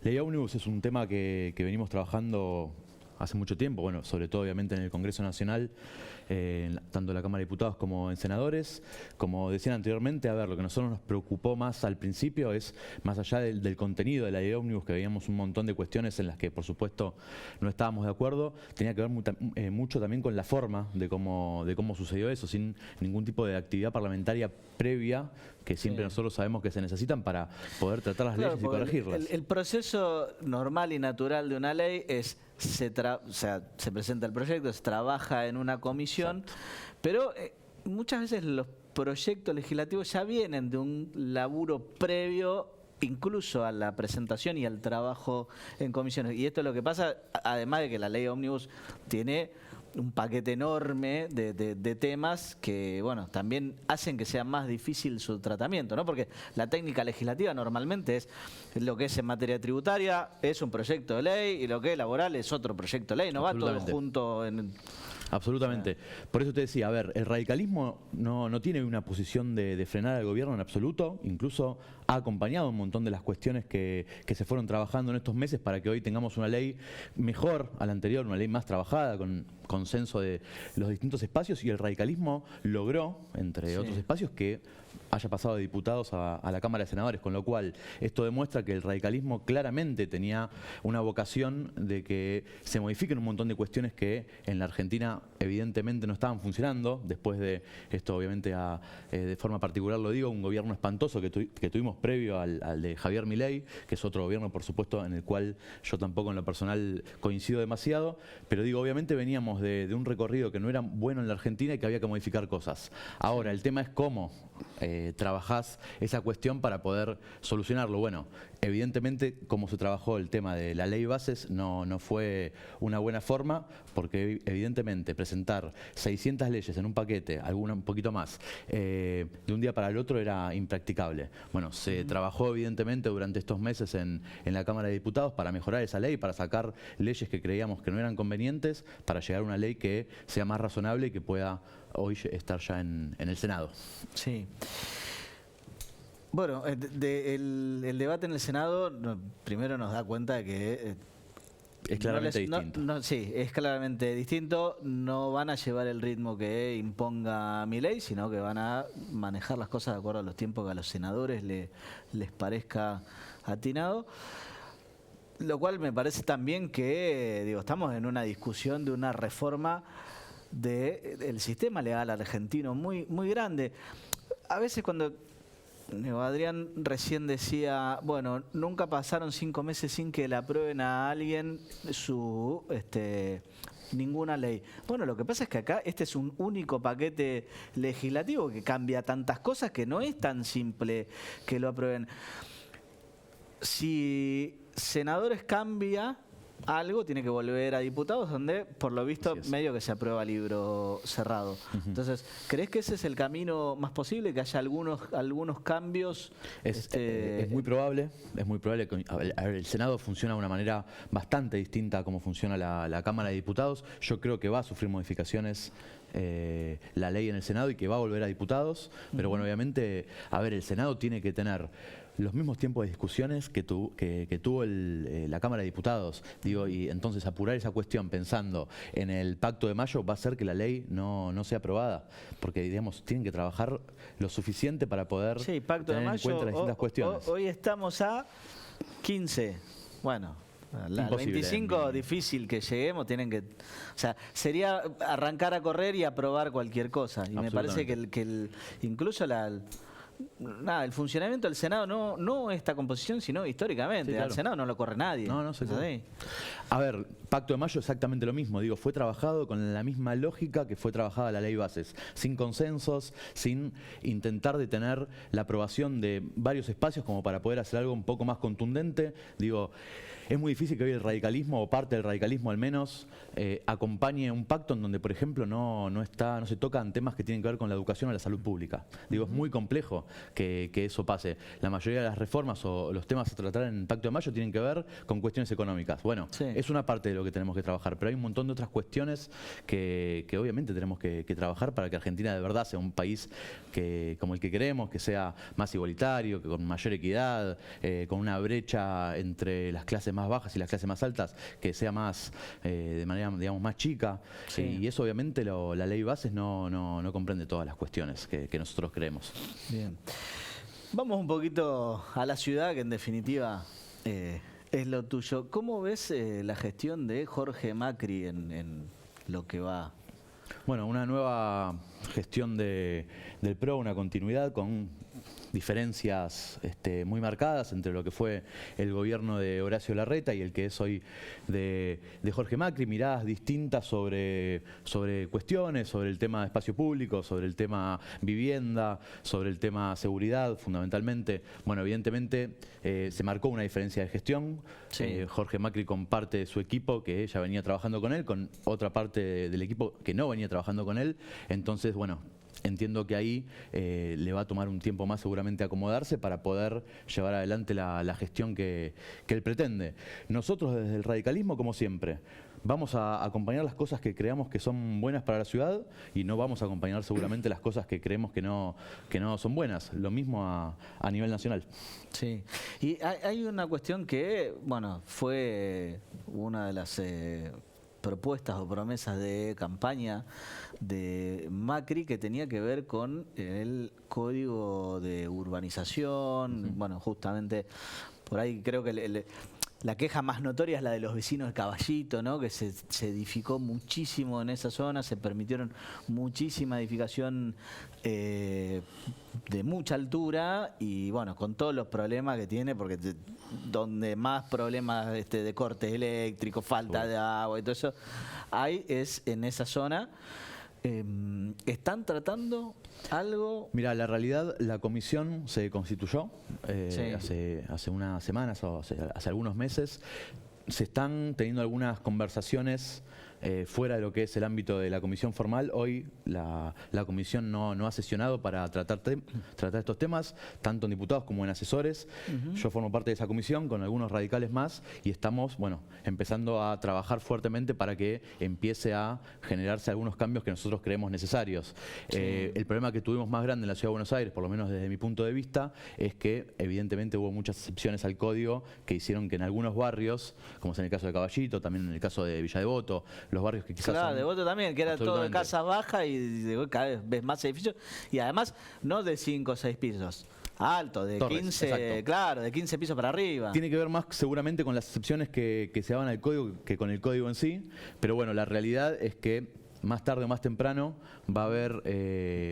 ley ómnibus es un tema que venimos trabajando hace mucho tiempo, bueno, sobre todo obviamente en el Congreso Nacional, tanto en la Cámara de Diputados como en senadores. Como decían anteriormente, a ver, lo que a nosotros nos preocupó más al principio es, más allá del contenido de la ley ómnibus, que veíamos un montón de cuestiones en las que por supuesto no estábamos de acuerdo, tenía que ver mucho también con la forma de cómo sucedió eso, sin ningún tipo de actividad parlamentaria previa, que siempre nosotros sabemos que se necesitan para poder tratar las leyes y corregirlas. El proceso normal y natural de una ley es, se presenta el proyecto, se trabaja en una comisión, pero muchas veces los proyectos legislativos ya vienen de un laburo previo incluso a la presentación y al trabajo en comisiones. Y esto es lo que pasa, además de que la ley ómnibus tiene un paquete enorme de temas que, bueno, también hacen que sea más difícil su tratamiento, ¿no? Porque la técnica legislativa normalmente es lo que es en materia tributaria, es un proyecto de ley, y lo que es laboral es otro proyecto de ley, no va todo junto en... Absolutamente. Por eso te decía, a ver, el radicalismo no tiene una posición de frenar al gobierno en absoluto, incluso ha acompañado un montón de las cuestiones que se fueron trabajando en estos meses para que hoy tengamos una ley mejor a la anterior, una ley más trabajada, con consenso de los distintos espacios, y el radicalismo logró, entre otros espacios, que haya pasado de diputados a la Cámara de Senadores, con lo cual esto demuestra que el radicalismo claramente tenía una vocación de que se modifiquen un montón de cuestiones que en la Argentina evidentemente no estaban funcionando, después de esto obviamente de forma particular lo digo, un gobierno espantoso que tuvimos previo al de Javier Milei, que es otro gobierno por supuesto en el cual yo tampoco en lo personal coincido demasiado, pero digo, obviamente veníamos de un recorrido que no era bueno en la Argentina y que había que modificar cosas. Ahora, el tema es cómo trabajás esa cuestión para poder solucionarlo. Bueno, evidentemente, como se trabajó el tema de la ley bases, no fue una buena forma, porque evidentemente presentar 600 leyes en un paquete, alguna un poquito más, de un día para el otro era impracticable. Bueno, se trabajó evidentemente durante estos meses en la Cámara de Diputados para mejorar esa ley, para sacar leyes que creíamos que no eran convenientes, para llegar a una ley que sea más razonable y que pueda hoy estar ya en el Senado. Sí. Bueno, el debate en el Senado primero nos da cuenta de que es claramente distinto. Sí, es claramente distinto. No van a llevar el ritmo que imponga Milei, sino que van a manejar las cosas de acuerdo a los tiempos que a los senadores les parezca atinado. Lo cual me parece también que, digo, estamos en una discusión de una reforma del sistema legal argentino muy, muy grande. A veces cuando Adrián recién decía, bueno, nunca pasaron 5 meses sin que le aprueben a alguien ninguna ley. Bueno, lo que pasa es que acá este es un único paquete legislativo que cambia tantas cosas que no es tan simple que lo aprueben. Si senadores cambia algo, tiene que volver a diputados, donde por lo visto medio que se aprueba libro cerrado. Entonces, ¿crees que ese es el camino más posible, que haya algunos cambios? Es muy probable, que el Senado funciona de una manera bastante distinta a cómo funciona la Cámara de Diputados. Yo creo que va a sufrir modificaciones la ley en el Senado y que va a volver a diputados, pero bueno, obviamente, a ver, el Senado tiene que tener los mismos tiempos de discusiones que tuvo la Cámara de Diputados, digo, y entonces apurar esa cuestión pensando en el Pacto de Mayo va a hacer que la ley no sea aprobada, porque digamos, tienen que trabajar lo suficiente para poder Pacto tener de Mayo, en cuenta las distintas cuestiones. Hoy estamos a 15, bueno, al 25 difícil que lleguemos, tienen que, o sea, sería arrancar a correr y aprobar cualquier cosa, y me parece que incluso el funcionamiento del Senado no esta composición, sino históricamente. Al Senado no lo corre nadie. No se corre. A ver, Pacto de Mayo exactamente lo mismo. Digo, fue trabajado con la misma lógica que fue trabajada la ley bases. Sin consensos, sin intentar detener la aprobación de varios espacios como para poder hacer algo un poco más contundente. Digo, es muy difícil que hoy el radicalismo, o parte del radicalismo al menos, acompañe un pacto en donde, por ejemplo, no se tocan temas que tienen que ver con la educación o la salud pública. Digo, es muy complejo que eso pase. La mayoría de las reformas o los temas a tratar en el Pacto de Mayo tienen que ver con cuestiones económicas. Bueno, es una parte de lo lo que tenemos que trabajar, pero hay un montón de otras cuestiones que obviamente tenemos que trabajar para que Argentina de verdad sea un país como el que queremos, que sea más igualitario, que con mayor equidad, con una brecha entre las clases más bajas y las clases más altas, que sea más, de manera, digamos, más chica. Sí. Y eso obviamente la ley de bases no comprende todas las cuestiones que nosotros creemos. Bien. Vamos un poquito a la ciudad, que en definitiva es lo tuyo. ¿Cómo ves la gestión de Jorge Macri en lo que va? Bueno, una nueva gestión del PRO, una continuidad con diferencias muy marcadas entre lo que fue el gobierno de Horacio Larreta y el que es hoy de Jorge Macri, miradas distintas sobre cuestiones, sobre el tema de espacio público, sobre el tema vivienda, sobre el tema seguridad, fundamentalmente. Bueno, evidentemente se marcó una diferencia de gestión. Sí. Jorge Macri con parte de su equipo que ya venía trabajando con él, con otra parte del equipo que no venía trabajando con él. Entonces, bueno, entiendo que ahí le va a tomar un tiempo más seguramente acomodarse para poder llevar adelante la gestión que él pretende. Nosotros desde el radicalismo, como siempre, vamos a acompañar las cosas que creamos que son buenas para la ciudad y no vamos a acompañar seguramente las cosas que creemos que no son buenas. Lo mismo a nivel nacional. Sí. Y hay una cuestión que, bueno, fue una de las propuestas o promesas de campaña de Macri, que tenía que ver con el código de urbanización. Bueno, justamente por ahí creo que la queja más notoria es la de los vecinos de Caballito, ¿no? Que se edificó muchísimo en esa zona, se permitieron muchísima edificación de mucha altura y bueno, con todos los problemas que tiene, porque donde más problemas de cortes eléctricos, falta de agua y todo eso hay es en esa zona. ¿Están tratando algo? Mira, la realidad, la comisión se constituyó Sí. hace unas semanas o hace algunos meses. Se están teniendo algunas conversaciones fuera de lo que es el ámbito de la comisión formal. Hoy la comisión no ha sesionado para tratar estos temas, tanto en diputados como en asesores. Yo formo parte de esa comisión con algunos radicales más y estamos, bueno, empezando a trabajar fuertemente para que empiece a generarse algunos cambios que nosotros creemos necesarios. Sí. El problema que tuvimos más grande en la Ciudad de Buenos Aires, por lo menos desde mi punto de vista, es que evidentemente hubo muchas excepciones al código que hicieron que en algunos barrios, como es en el caso de Caballito, también en el caso de Villa Devoto, los barrios que quizás Claro, son Devoto también, que era todo de absolutamente casas bajas y cada vez ves más edificios. Y además, no de 5 o 6 pisos, alto, de Torres, 15, exacto. claro, de 15 pisos para arriba. Tiene que ver más seguramente con las excepciones que se daban al código que con el código en sí, pero bueno, la realidad es que más tarde o más temprano va a haber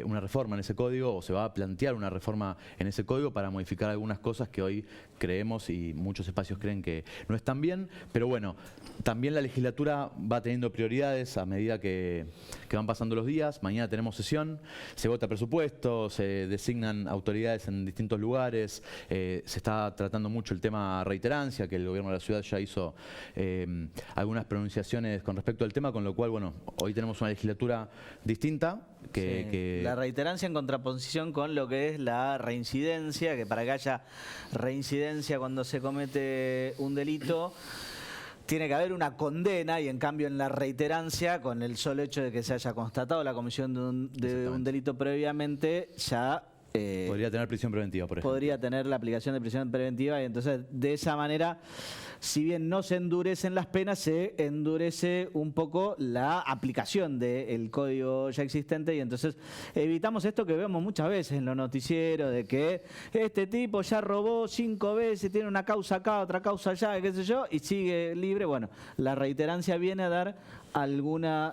una reforma en ese código o se va a plantear una reforma en ese código para modificar algunas cosas que hoy creemos y muchos espacios creen que no están bien, pero bueno, también la legislatura va teniendo prioridades a medida que van pasando los días. Mañana tenemos sesión, se vota presupuesto, se designan autoridades en distintos lugares, se está tratando mucho el tema reiterancia, que el gobierno de la ciudad ya hizo algunas pronunciaciones con respecto al tema, con lo cual, bueno, hoy tenemos una legislatura distinta que La reiterancia en contraposición con lo que es la reincidencia, que para que haya reincidencia cuando se comete un delito tiene que haber una condena, y en cambio en la reiterancia, con el solo hecho de que se haya constatado la comisión de un delito previamente, ya podría tener prisión preventiva, por ejemplo. podría tener la aplicación de prisión preventiva, y entonces de esa manera, si bien no se endurecen las penas, se endurece un poco la aplicación del código ya existente, y entonces evitamos esto que vemos muchas veces en los noticieros, de que este tipo ya robó 5 veces, tiene una causa acá, otra causa allá, qué sé yo, y sigue libre. Bueno, la reiterancia viene a dar alguna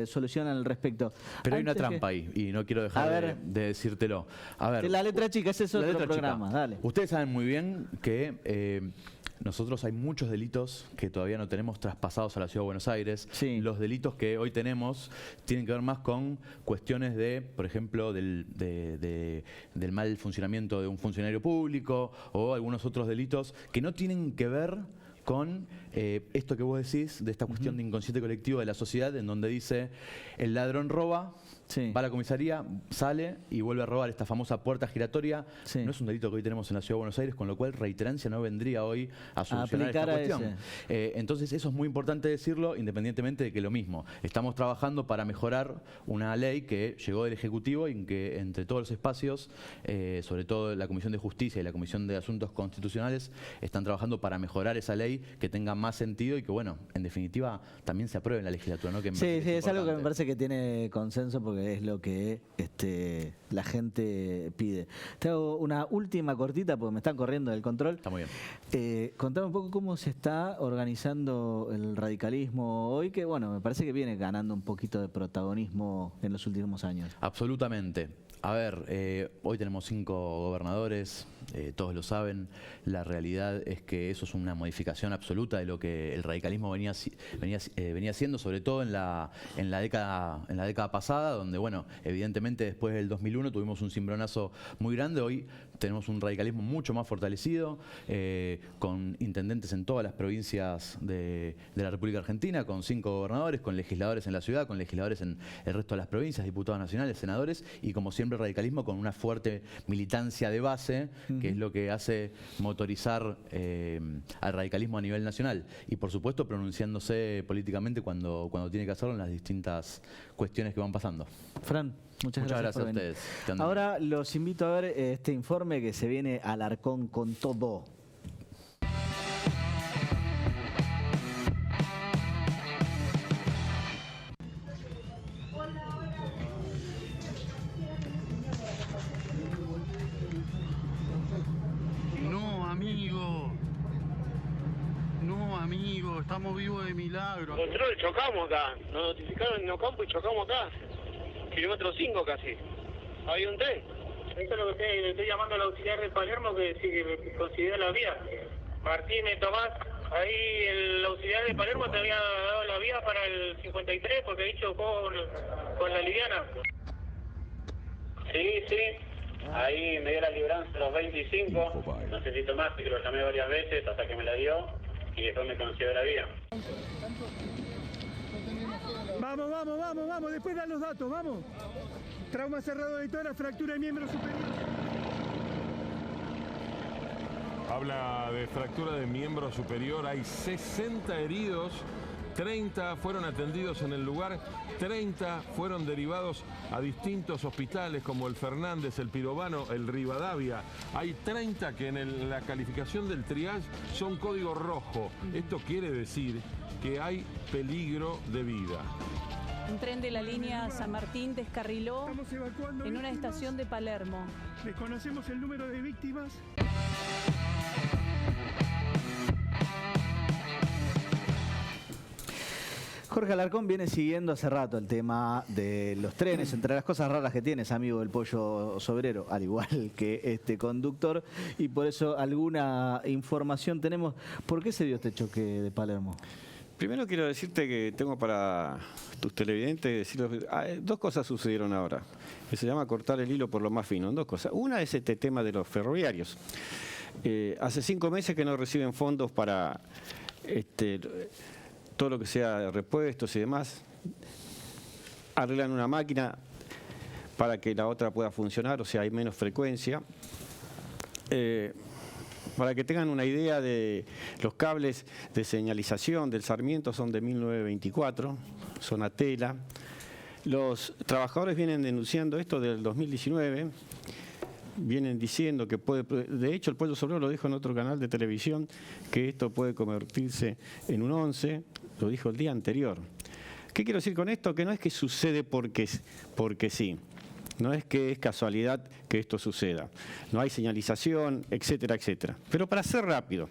solución al respecto. Pero hay una Antes trampa ahí, y no quiero dejar de decírtelo. A ver, La letra chica, ese es la otro letra chica. programa, dale. Ustedes saben muy bien que nosotros hay muchos delitos que todavía no tenemos traspasados a la Ciudad de Buenos Aires. Sí. Los delitos que hoy tenemos tienen que ver más con cuestiones de, por ejemplo, del mal funcionamiento de un funcionario público, o algunos otros delitos que no tienen que ver con esto que vos decís, de esta cuestión de inconsciente colectivo de la sociedad, en donde dice el ladrón roba Sí. Va a la comisaría, sale y vuelve a robar. Esta famosa puerta giratoria Sí. no es un delito que hoy tenemos en la Ciudad de Buenos Aires, con lo cual reiterancia no vendría hoy a solucionar esta aplicar a cuestión. Entonces eso es muy importante decirlo, independientemente de que lo mismo. Estamos trabajando para mejorar una ley que llegó del Ejecutivo y que entre todos los espacios, sobre todo la Comisión de Justicia y la Comisión de Asuntos Constitucionales, están trabajando para mejorar esa ley, que tenga más sentido y que, bueno, en definitiva, también se apruebe en la legislatura, ¿no? Que me Sí, parece sí, que es algo que me importante. parece que tiene consenso porque es lo que la gente pide. Te hago una última cortita porque me están corriendo del control. Está muy bien. Contame un poco cómo se está organizando el radicalismo hoy, que bueno, me parece que viene ganando un poquito de protagonismo en los últimos años. Absolutamente. A ver, hoy tenemos 5 gobernadores, todos lo saben. La realidad es que eso es una modificación absoluta de lo que el radicalismo venía haciendo, sobre todo en la década pasada, donde, bueno, evidentemente después del 2001 tuvimos un cimbronazo muy grande. Hoy tenemos un radicalismo mucho más fortalecido, con intendentes en todas las provincias de la República Argentina, con 5 gobernadores, con legisladores en la ciudad, con legisladores en el resto de las provincias, diputados nacionales, senadores, y como siempre el radicalismo con una fuerte militancia de base, que es lo que hace motorizar al radicalismo a nivel nacional. Y por supuesto pronunciándose políticamente cuando tiene que hacerlo en las distintas cuestiones que van pasando. Fran, muchas gracias por a venir. ustedes. Que anden Ahora los invito a ver este informe que se viene Alarcón con todo. No, amigo, estamos vivos de milagro. Control, chocamos acá. Nos notificaron en Ocampo y chocamos acá. Kilómetro 5 casi. Hay un tren. Esto es lo que estoy llamando al auxiliar de Palermo que sí que considera la vía. Martínez, Tomás, ahí el auxiliar de Palermo te había dado la vía para el 53 porque ahí chocó con la liviana. Sí, sí. Ahí me dio la libranza a los 25. No sé si Tomás, que lo llamé varias veces hasta que me la dio y después me considero la vía. Vamos, después dan los datos, vamos. Trauma cerrado de tórax, fractura de miembro superior. Habla de fractura de miembro superior, hay 60 heridos, 30 fueron atendidos en el lugar, 30 fueron derivados a distintos hospitales como el Fernández, el Pirovano, el Rivadavia. Hay 30 que en la calificación del triage son código rojo. Esto quiere decir que hay peligro de vida. Un tren de la línea San Martín descarriló en una estación de Palermo. Desconocemos el número de víctimas. Jorge Alarcón viene siguiendo hace rato el tema de los trenes, entre las cosas raras que tienes, amigo del pollo sobrero, al igual que este conductor, y por eso alguna información tenemos. ¿Por qué se dio este choque de Palermo? Primero quiero decirte que tengo para tus televidentes decirles, dos cosas sucedieron ahora, que se llama cortar el hilo por lo más fino. Dos cosas. Una es este tema de los ferroviarios. Hace 5 meses que no reciben fondos para todo lo que sea repuestos y demás. Arreglan una máquina para que la otra pueda funcionar, o sea, hay menos frecuencia. Para que tengan una idea de los cables de señalización del Sarmiento son de 1924, son a tela. Los trabajadores vienen denunciando esto del 2019, vienen diciendo que puede, de hecho el Pueblo Sobrero lo dijo en otro canal de televisión, que esto puede convertirse en un 11, lo dijo el día anterior. ¿Qué quiero decir con esto? Que no es que sucede porque sí. No es que es casualidad que esto suceda. No hay señalización, etcétera, etcétera. Pero para ser rápido,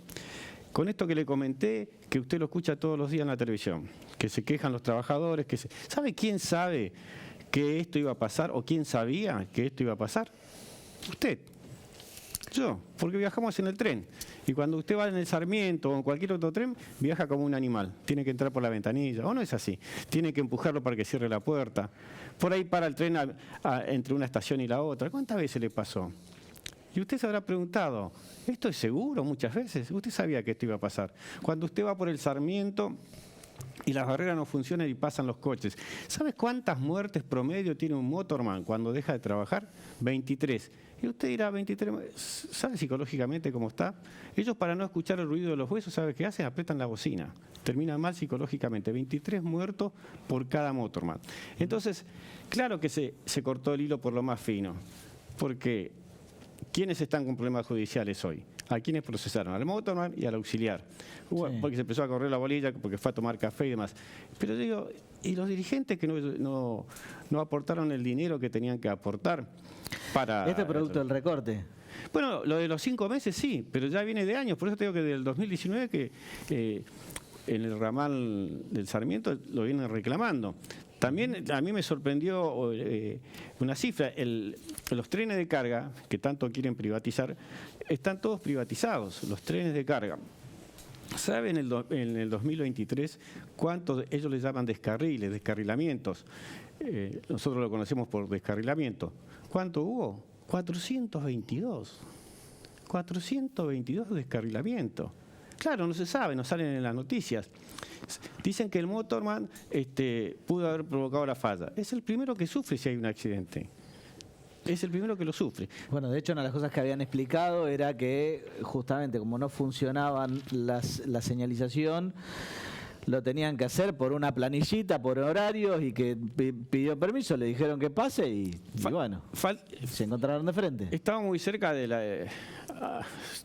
con esto que le comenté, que usted lo escucha todos los días en la televisión, que se quejan los trabajadores, ¿sabe quién sabe que esto iba a pasar o quién sabía que esto iba a pasar? Usted. Yo, porque viajamos en el tren. Y cuando usted va en el Sarmiento o en cualquier otro tren, viaja como un animal. Tiene que entrar por la ventanilla. ¿O no es así? Tiene que empujarlo para que cierre la puerta. Por ahí para el tren entre una estación y la otra. ¿Cuántas veces le pasó? Y usted se habrá preguntado, ¿esto es seguro? Muchas veces. Usted sabía que esto iba a pasar. Cuando usted va por el Sarmiento, y las barreras no funcionan y pasan los coches. ¿Sabes cuántas muertes promedio tiene un motorman cuando deja de trabajar? 23. Y usted dirá, 23, ¿sabe psicológicamente cómo está? Ellos, para no escuchar el ruido de los huesos, ¿sabe qué hacen? Apretan la bocina. Terminan mal psicológicamente. 23 muertos por cada motorman. Entonces, claro que se cortó el hilo por lo más fino. Porque, ¿quiénes están con problemas judiciales hoy? ¿A quiénes procesaron? Al motorman y al auxiliar. Porque se empezó a correr la bolilla, porque fue a tomar café y demás. Pero digo, ¿y los dirigentes que no aportaron el dinero que tenían que aportar para... ¿Este producto del recorte? Bueno, lo de los 5 meses sí, pero ya viene de años. Por eso te digo que del 2019 que en el ramal del Sarmiento lo vienen reclamando. También a mí me sorprendió una cifra. Los trenes de carga, que tanto quieren privatizar, están todos privatizados, los trenes de carga. ¿Saben en el 2023 cuántos ellos les llaman descarriles, descarrilamientos? Nosotros lo conocemos por descarrilamiento. ¿Cuánto hubo? 422. 422 descarrilamientos. Claro, no se sabe, no salen en las noticias. Dicen que el motorman pudo haber provocado la falla. Es el primero que sufre si hay un accidente. Es el primero que lo sufre. Bueno, de hecho, una de las cosas que habían explicado era que justamente como no funcionaban la señalización, lo tenían que hacer por una planillita, por horarios, y que pidió permiso, le dijeron que pase y bueno, se encontraron de frente. Estaba muy cerca de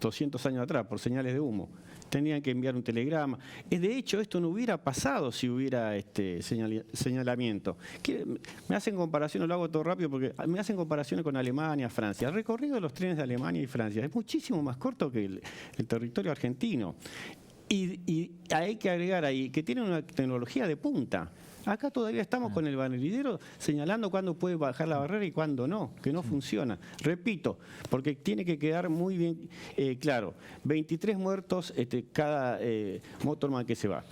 200 años atrás, por señales de humo. Tenían que enviar un telegrama. De hecho, esto no hubiera pasado si hubiera señalamiento. Me hacen comparaciones, lo hago todo rápido, porque me hacen comparaciones con Alemania, Francia. El recorrido de los trenes de Alemania y Francia es muchísimo más corto que el territorio argentino. Y hay que agregar ahí que tienen una tecnología de punta. Acá todavía estamos con el banderidero señalando cuándo puede bajar la barrera y cuándo no, que no funciona. Repito, porque tiene que quedar muy bien claro. 23 muertos cada motorman que se va.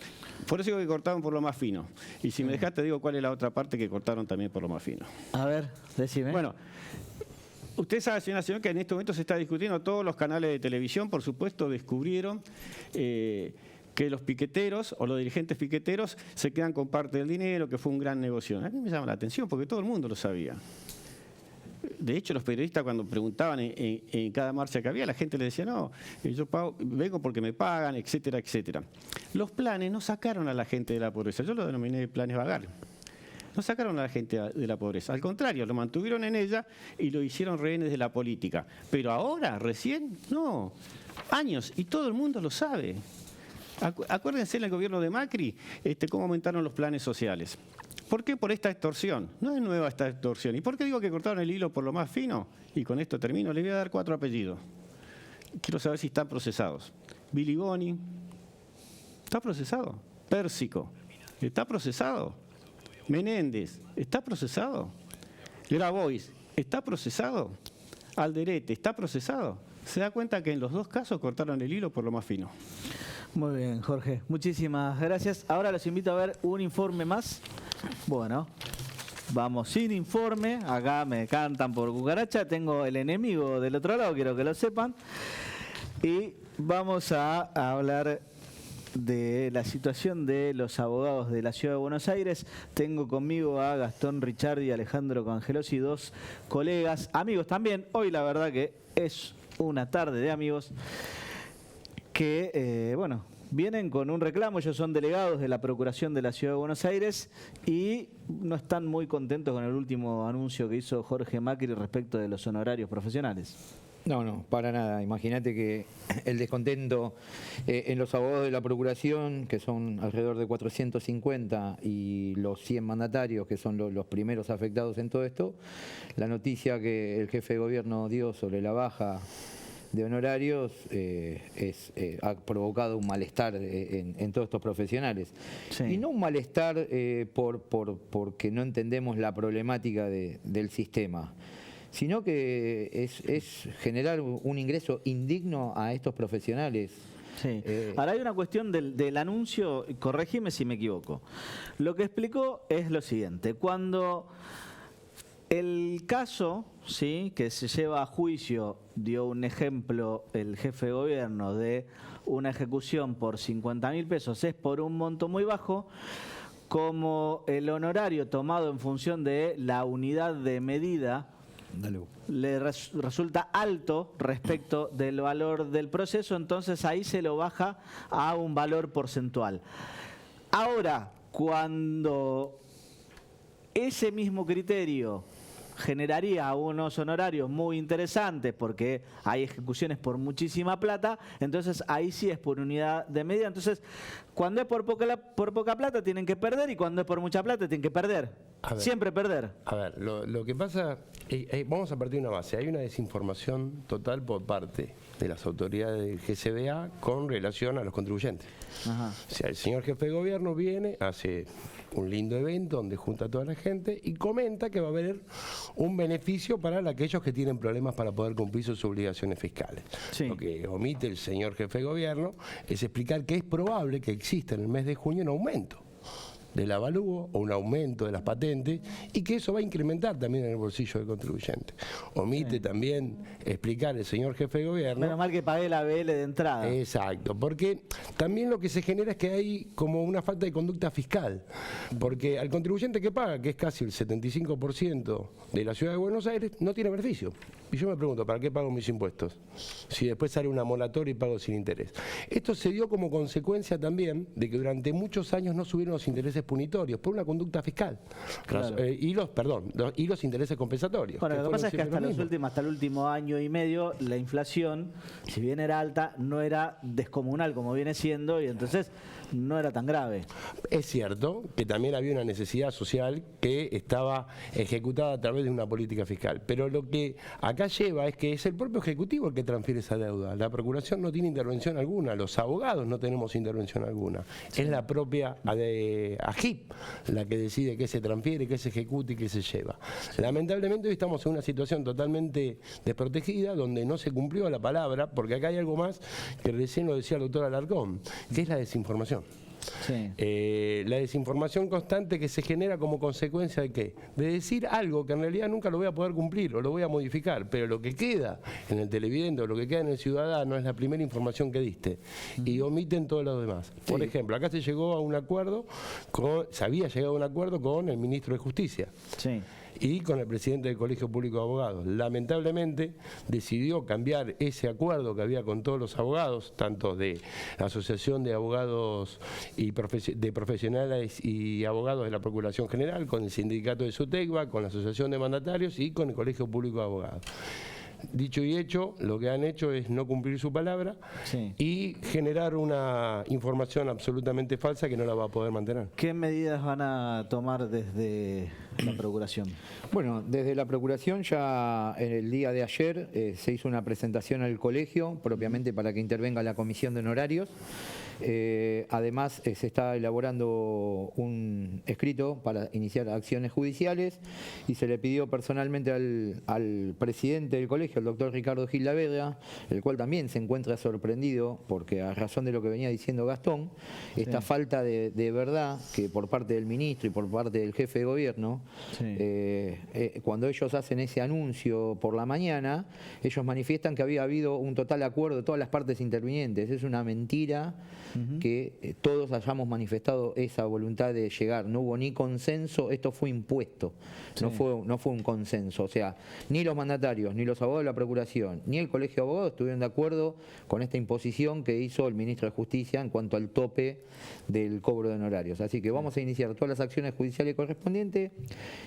Por eso digo que cortaron por lo más fino. Y si me dejaste, digo cuál es la otra parte que cortaron también por lo más fino. A ver, decime. Bueno, usted sabe, señora Nacional, que en este momento se está discutiendo, todos los canales de televisión, por supuesto, descubrieron que los piqueteros o los dirigentes piqueteros se quedan con parte del dinero, que fue un gran negocio. A mí me llama la atención porque todo el mundo lo sabía. De hecho, los periodistas cuando preguntaban en cada marcha que había, la gente le decía, no, yo vengo porque me pagan, etcétera, etcétera. Los planes no sacaron a la gente de la pobreza. Yo lo denominé planes vagar. No sacaron a la gente de la pobreza. Al contrario, lo mantuvieron en ella y lo hicieron rehenes de la política. Pero ahora, recién, no. Años, y todo el mundo lo sabe. Acuérdense en el gobierno de Macri cómo aumentaron los planes sociales. ¿Por qué? Por esta extorsión. No es nueva esta extorsión. ¿Y por qué digo que cortaron el hilo por lo más fino? Y con esto termino. Le voy a dar 4 apellidos. Quiero saber si están procesados. Billy Boni, ¿está procesado? Pérsico, ¿está procesado? Menéndez, ¿está procesado? Grabois, ¿está procesado? Alderete, ¿está procesado? Se da cuenta que en los 2 casos cortaron el hilo por lo más fino. Muy bien, Jorge. Muchísimas gracias. Ahora los invito a ver un informe más. Bueno, vamos sin informe. Acá me cantan por cucaracha. Tengo el enemigo del otro lado, quiero que lo sepan. Y vamos a hablar de la situación de los abogados de la Ciudad de Buenos Aires. Tengo conmigo a Gastón Ricciardi y Alejandro Cangelosi, 2 colegas, amigos también. Hoy la verdad que es una tarde de amigos que, bueno, vienen con un reclamo. Ellos son delegados de la Procuración de la Ciudad de Buenos Aires y no están muy contentos con el último anuncio que hizo Jorge Macri respecto de los honorarios profesionales. No, para nada. Imagínate que el descontento en los abogados de la Procuración, que son alrededor de 450, y los 100 mandatarios, que son los primeros afectados en todo esto, la noticia que el jefe de gobierno dio sobre la baja de honorarios ha provocado un malestar en todos estos profesionales. Sí. Y no un malestar porque no entendemos la problemática del sistema, sino que es generar un ingreso indigno a estos profesionales. Sí. Ahora hay una cuestión del anuncio, corregime si me equivoco. Lo que explicó es lo siguiente: cuando el caso ¿sí?, que se lleva a juicio, dio un ejemplo el jefe de gobierno de una ejecución por 50.000 pesos, es por un monto muy bajo, como el honorario tomado en función de la unidad de medida le resulta alto respecto del valor del proceso, entonces ahí se lo baja a un valor porcentual. Ahora, cuando ese mismo criterio generaría unos honorarios muy interesantes porque hay ejecuciones por muchísima plata, entonces ahí sí es por unidad de medida. Entonces, cuando es por poca plata tienen que perder y cuando es por mucha plata tienen que perder. Siempre perder. A ver, lo que pasa, vamos a partir de una base, hay una desinformación total por parte de las autoridades del GCBA con relación a los contribuyentes. Ajá. O sea, el señor jefe de gobierno viene, hace un lindo evento donde junta a toda la gente y comenta que va a haber un beneficio para aquellos que tienen problemas para poder cumplir sus obligaciones fiscales. Sí. Lo que omite el señor jefe de gobierno es explicar que es probable que exista en el mes de junio un aumento del avalúo o un aumento de las patentes y que eso va a incrementar también en el bolsillo del contribuyente. Omite también explicar el señor jefe de gobierno. Menos mal que pagué la BL de entrada. Exacto, porque también lo que se genera es que hay como una falta de conducta fiscal, porque al contribuyente que paga, que es casi el 75% de la ciudad de Buenos Aires, no tiene beneficio. Y yo me pregunto, ¿para qué pago mis impuestos? Si después sale una moratoria y pago sin interés. Esto se dio como consecuencia también de que durante muchos años no subieron los intereses punitorios por una conducta fiscal. Claro. Y los intereses compensatorios. Bueno, lo que pasa es que hasta el último año y medio la inflación, si bien era alta, no era descomunal como viene siendo y entonces no era tan grave. Es cierto que también había una necesidad social que estaba ejecutada a través de una política fiscal, pero lo que acá lleva es que es el propio Ejecutivo el que transfiere esa deuda. La Procuración no tiene intervención alguna, los abogados no tenemos intervención alguna. Sí. Es la propia AGIP la que decide qué se transfiere, qué se ejecuta y qué se lleva. Sí. Lamentablemente hoy estamos en una situación totalmente desprotegida donde no se cumplió la palabra, porque acá hay algo más que recién lo decía el doctor Alarcón, que es la desinformación. Sí. La desinformación constante que se genera como consecuencia de ¿qué? De decir algo que en realidad nunca lo voy a poder cumplir o lo voy a modificar, pero lo que queda en el televidente o lo que queda en el ciudadano es la primera información que diste y omiten todo lo demás. Sí. Por ejemplo, acá se llegó a un acuerdo, se había llegado a un acuerdo con el ministro de Justicia. Sí. Y con el presidente del Colegio Público de Abogados. Lamentablemente decidió cambiar ese acuerdo que había con todos los abogados, tanto de la Asociación de Abogados y de Profesionales y Abogados de la Procuración General, con el Sindicato de SUTECBA, con la Asociación de Mandatarios y con el Colegio Público de Abogados. Dicho y hecho, lo que han hecho es no cumplir su palabra y generar una información absolutamente falsa que no la va a poder mantener. ¿Qué medidas van a tomar desde la Procuración? Bueno, desde la Procuración ya en el día de ayer se hizo una presentación al colegio, propiamente para que intervenga la Comisión de Honorarios. Además se está elaborando un escrito para iniciar acciones judiciales y se le pidió personalmente al presidente del colegio, el doctor Ricardo Gildavedra, el cual también se encuentra sorprendido porque a razón de lo que venía diciendo Gastón, esta falta de verdad que por parte del ministro y por parte del jefe de gobierno, cuando ellos hacen ese anuncio por la mañana, ellos manifiestan que había habido un total acuerdo de todas las partes intervinientes. Es una mentira que todos hayamos manifestado esa voluntad de llegar. No hubo ni consenso, esto fue impuesto, no fue un consenso. O sea, ni los mandatarios, ni los abogados de la Procuración, ni el Colegio de Abogados estuvieron de acuerdo con esta imposición que hizo el ministro de Justicia en cuanto al tope del cobro de honorarios. Así que vamos a iniciar todas las acciones judiciales correspondientes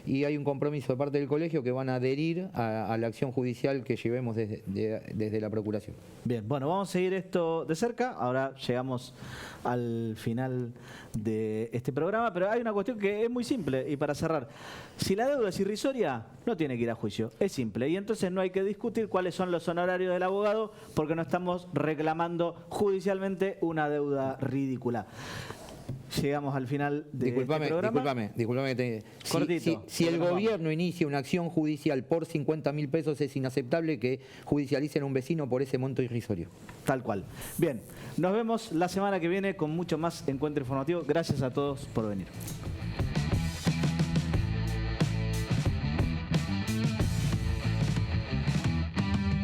y hay un compromiso de parte del colegio que van a adherir a la acción judicial que llevemos desde la Procuración. Bien, bueno, vamos a seguir esto de cerca. Ahora llegamos al final de este programa, pero hay una cuestión que es muy simple y para cerrar. Si la deuda es irrisoria, no tiene que ir a juicio, es simple. Y entonces no hay que discutir cuáles son los honorarios del abogado porque no estamos reclamando judicialmente una deuda ridícula. Llegamos al final de este programa. Disculpame. Cortito. Si el gobierno inicia una acción judicial por 50.000 pesos, es inaceptable que judicialicen a un vecino por ese monto irrisorio. Tal cual. Bien, nos vemos la semana que viene con mucho más encuentro informativo. Gracias a todos por venir.